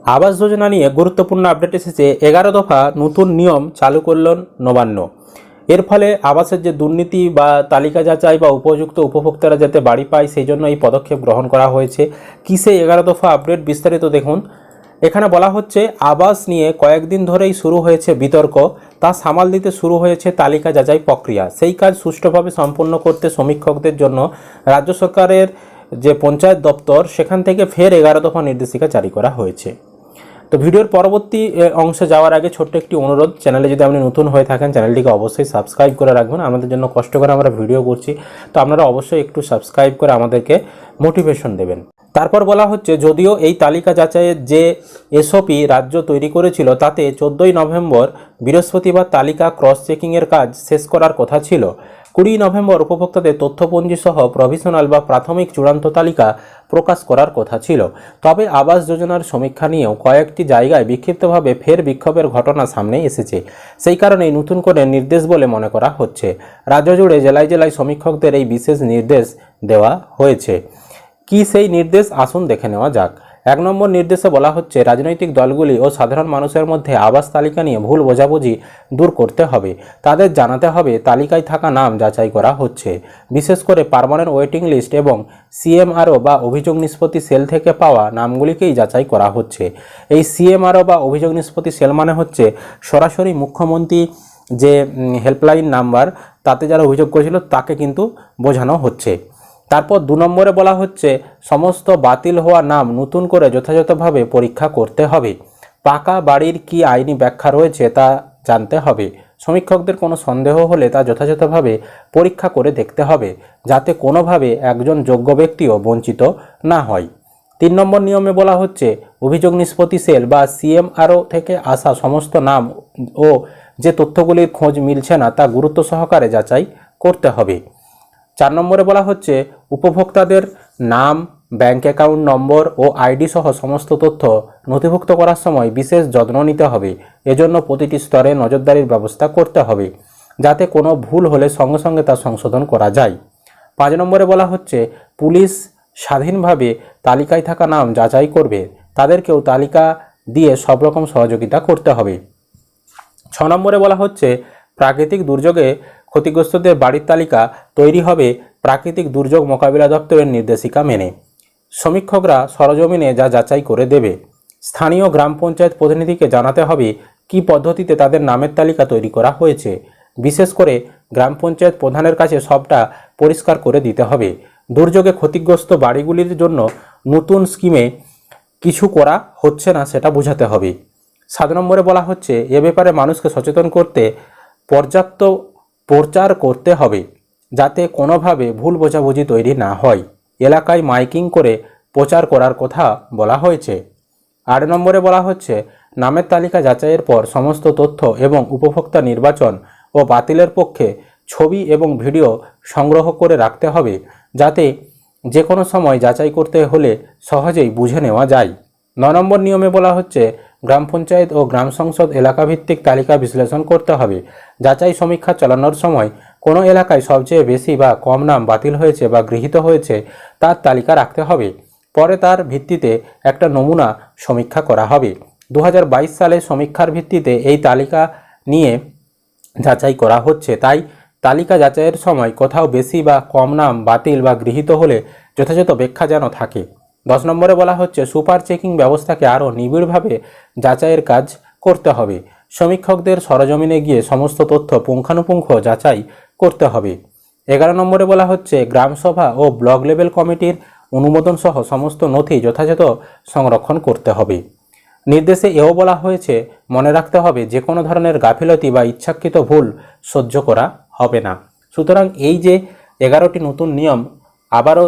আবাস যোজনা নিয়ে গুরুত্বপূর্ণ আপডেট এসেছে। 11 দফা নতুন নিয়ম চালু করলেন নবান্ন। এর ফলে আবাসের যে দুর্নীতি বা তালিকা যাচাই বা উপযুক্ত উপভোক্তারা যাতে বাড়ি পায় সেই জন্য এই পদক্ষেপ গ্রহণ করা হয়েছে। কি সেই 11 দফা আপডেট বিস্তারিত দেখুন। এখানে বলা হচ্ছে আবাস নিয়ে কয়েকদিন ধরেই শুরু হয়েছে বিতর্ক, তা সামাল দিতে শুরু হয়েছে তালিকা যাচাই প্রক্রিয়া। সেই কাজ সুষ্ঠুভাবে সম্পন্ন করতে সমীক্ষকদের জন্য রাজ্য সরকারের যে পঞ্চায়েত দপ্তর সেখান থেকে ফের 11 দফা নির্দেশিকা জারি করা হয়েছে। তো ভিডিওর পরবর্তী অংশে যাওয়ার আগে ছোট্ট একটি অনুরোধ, চ্যানেলে যদি আপনি নতুন হয়ে থাকেন চ্যানেলটিকে অবশ্যই সাবস্ক্রাইব করে রাখবেন। আমাদের জন্য কষ্ট করে আমরা ভিডিও করছি, তো আপনারা অবশ্যই একটু সাবস্ক্রাইব করে আমাদেরকে মোটিভেশন দেবেন। তারপর বলা হচ্ছে যদিও এই তালিকা যাচাইয়ের যে এসওপি রাজ্য তৈরি করেছিল তাতে 14ই নভেম্বর বৃহস্পতিবার তালিকা ক্রস চেকিংয়ের কাজ শেষ করার কথা ছিল। 20 নভেম্বর উপভোক্তাদের তথ্যপঞ্জি সহ প্রভিশনাল বা প্রাথমিক চূড়ান্ত তালিকা প্রকাশ করার কথা ছিল। তবে আবাস যোজনার সমীক্ষা নিয়েও কয়েকটি জায়গায় বিক্ষিপ্তভাবে ফের বিক্ষোভের ঘটনা সামনে এসেছে। সেই কারণেই নতুন করে নির্দেশ বলে মনে করা হচ্ছে। রাজ্য জুড়ে জেলায় জেলায় সমীক্ষকদের এই বিশেষ নির্দেশ দেওয়া হয়েছে। কি সেই নির্দেশ আসুন দেখে নেওয়া যাক। 1 নম্বর নির্দেশে বলা হচ্ছে রাজনৈতিক দলগুলি ও সাধারণ মানুষের মধ্যে আবাস তালিকা নিয়ে ভুল বোঝাবুঝি দূর করতে হবে। তাদের জানাতে হবে তালিকায় থাকা নাম যাচাই করা হচ্ছে। বিশেষ করে পার্মানেন্ট ওয়েটিং লিস্ট এবং সিএমআরও বা অভিযোগ নিষ্পত্তি সেল থেকে পাওয়া নামগুলিকেই যাচাই করা হচ্ছে। এই সিএমআরও বা অভিযোগ নিষ্পত্তি সেল মানে হচ্ছে সরাসরি মুখ্যমন্ত্রী যে হেল্পলাইন নাম্বার, তাতে যারা অভিযোগ করেছিল তাকে কিন্তু বোঝানো হচ্ছে। তারপর 2 নম্বরে বলা হচ্ছে সমস্ত বাতিল হওয়া নাম নতুন করে যথাযথভাবে পরীক্ষা করতে হবে। পাকা বাড়ির কি আইনি ব্যাখ্যা রয়েছে তা জানতে হবে। সমীক্ষকদের কোনো সন্দেহ হলে তা যথাযথভাবে পরীক্ষা করে দেখতে হবে, যাতে কোনোভাবে একজন যোগ্য ব্যক্তিও বঞ্চিত না হয়। 3 নম্বর নিয়মে বলা হচ্ছে অভিযোগ নিষ্পত্তি সেল বা সিএমআরও থেকে আসা সমস্ত নাম ও যে তথ্যগুলির খোঁজ মিলছে না তা গুরুত্ব সহকারে যাচাই করতে হবে। 4 নম্বরে বলা হচ্ছে উপভোক্তাদের নাম, ব্যাংক অ্যাকাউন্ট নম্বর ও আইডি সহ সমস্ত তথ্য নথিভুক্ত করার সময় বিশেষ যত্ন নিতে হবে। এজন্য প্রতিটি স্তরে নজরদারির ব্যবস্থা করতে হবে, যাতে কোনো ভুল হলে সঙ্গে সঙ্গে তা সংশোধন করা যায়। 5 নম্বরে বলা হচ্ছে পুলিশ স্বাধীনভাবে তালিকায় থাকা নাম যাচাই করবে, তাদেরকেও তালিকা দিয়ে সব রকম সহযোগিতা করতে হবে। 6 নম্বরে বলা হচ্ছে প্রাকৃতিক দুর্যোগে ক্ষতিগ্রস্তদের বাড়ির তালিকা তৈরি হবে প্রাকৃতিক দুর্যোগ মোকাবিলা দপ্তরের নির্দেশিকা মেনে। সমীক্ষকরা সরজমিনে যা যাচাই করে দেবে। স্থানীয় গ্রাম পঞ্চায়েত প্রতিনিধিকে জানাতে হবে কি পদ্ধতিতে তাদের নামের তালিকা তৈরি করা হয়েছে। বিশেষ করে গ্রাম পঞ্চায়েত প্রধানের কাছে সবটা পরিষ্কার করে দিতে হবে। দুর্যোগে ক্ষতিগ্রস্ত বাড়িগুলির জন্য নতুন স্কিমে কিছু করা হচ্ছে না সেটা বোঝাতে হবে। 7 নম্বরে বলা হচ্ছে এ ব্যাপারে মানুষকে সচেতন করতে পর্যাপ্ত প্রচার করতে হবে, যাতে কোনোভাবে ভুল বোঝাবুঝি তৈরি না হয়। এলাকায় মাইকিং করে প্রচার করার কথা বলা হয়েছে। 8 নম্বরে বলা হচ্ছে নামের তালিকা যাচাইয়ের পর সমস্ত তথ্য এবং উপভোক্তা নির্বাচন ও বাতিলের পক্ষে ছবি এবং ভিডিও সংগ্রহ করে রাখতে হবে, যাতে যে কোনো সময় যাচাই করতে হলে সহজেই বুঝে নেওয়া যায়। 9 নম্বর নিয়মে বলা হচ্ছে গ্রাম পঞ্চায়েত ও গ্রাম সংসদ এলাকাভিত্তিক তালিকা বিশ্লেষণ করতে হবে। যাচাই সমীক্ষা চালানোর সময় কোনো এলাকায় সবচেয়ে বেশি বা কম নাম বাতিল হয়েছে বা গৃহীত হয়েছে তার তালিকা রাখতে হবে। পরে তার ভিত্তিতে একটা নমুনা সমীক্ষা করা হবে। 2022 সালে সমীক্ষার ভিত্তিতে এই তালিকা নিয়ে যাচাই করা হচ্ছে, তাই তালিকা যাচাইয়ের সময় কোথাও বেশি বা কম নাম বাতিল বা গৃহীত হলে যথাযথ ব্যাখ্যা যেন থাকে। 10 নম্বরে বলা হচ্ছে সুপার চেকিং ব্যবস্থাকে আরও নিবিড়ভাবে যাচাইয়ের কাজ করতে হবে। সমীক্ষকদের সরজমিনে গিয়ে সমস্ত তথ্য পুঙ্খানুপুঙ্খ যাচাই করতে হবে। 11 নম্বরে বলা হচ্ছে গ্রামসভা ও ব্লক লেভেল কমিটির অনুমোদন সহ সমস্ত নথি যথাযথ সংরক্ষণ করতে হবে। নির্দেশে এও বলা হয়েছে মনে রাখতে হবে যে কোনো ধরনের গাফিলতি বা ইচ্ছাকৃত ভুল সহ্য করা হবে না। সুতরাং এই যে 11টি নতুন নিয়ম আবারও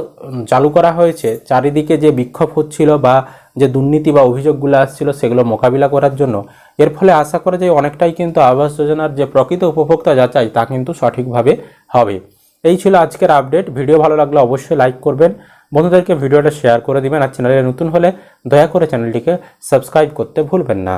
চালু করা হয়েছে, চারিদিকে যে বিক্ষোভ হচ্ছিল বা যে দুর্নীতি বা অভিযোগগুলো আসছিল সেগুলো মোকাবিলা করার জন্য, এর ফলে আশা করা যায় অনেকটাই কিন্তু আবাস যোজনার যে প্রকৃত উপভোক্তা যাচাই তা কিন্তু সঠিকভাবে হবে। এই ছিল আজকের আপডেট। ভিডিও ভালো লাগলে অবশ্যই লাইক করবেন, বন্ধুদেরকে ভিডিওটা শেয়ার করে দিবেন, আর চ্যানেলে নতুন হলে দয়া করে চ্যানেলটিকে সাবস্ক্রাইব করতে ভুলবেন না।